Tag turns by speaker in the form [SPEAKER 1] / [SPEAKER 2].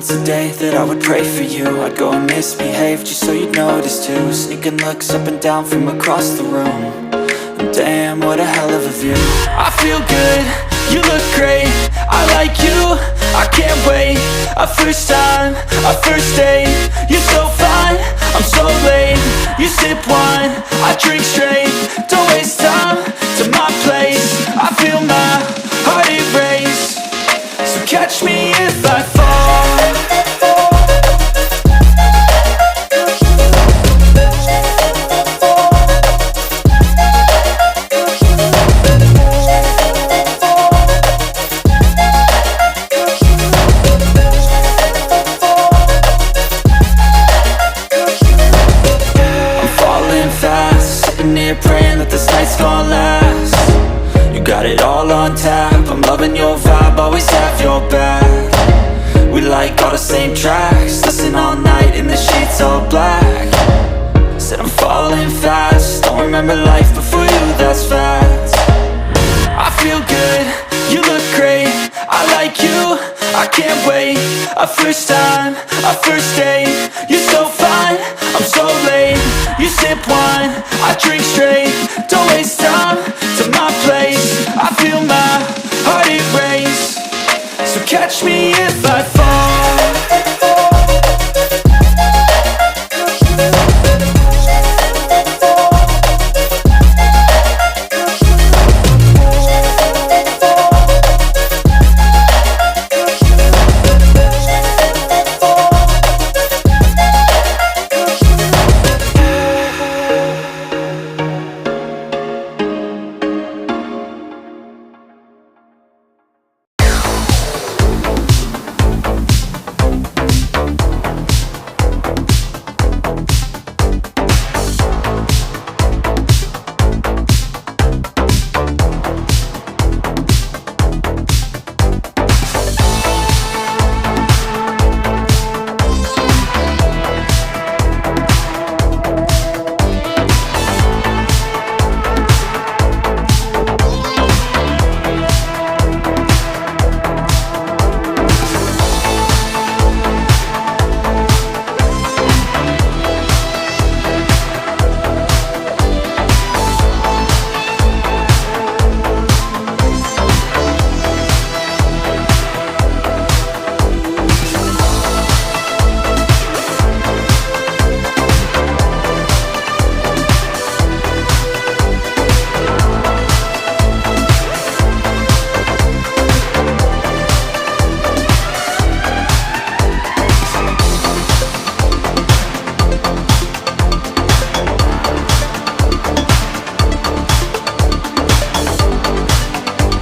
[SPEAKER 1] once a day that I would pray for you. I'd go and misbehave just so you'd notice too. Sneaking looks up and down from across the room. And damn, what a hell of a view. I feel good, you look great, I like you, I can't wait. A first time, a first date, you're so fine, I'm so late. You sip wine, I drink straight. Don't waste time to my place. I feel my heart erase. So catch me if I fall. Praying that this night's gonna last. You got it all on tap, I'm loving your vibe, always have your back. We like all the same tracks, listen all night in the sheets all black. Said I'm falling fast, don't remember life before you, that's fact. I feel good, you look great, I like you, I can't wait. A first time, a first date, you're so fine, I'm so late. You sip wine, I drink straight. Don't waste time to my place. I feel my heart erase. So catch me if I fall.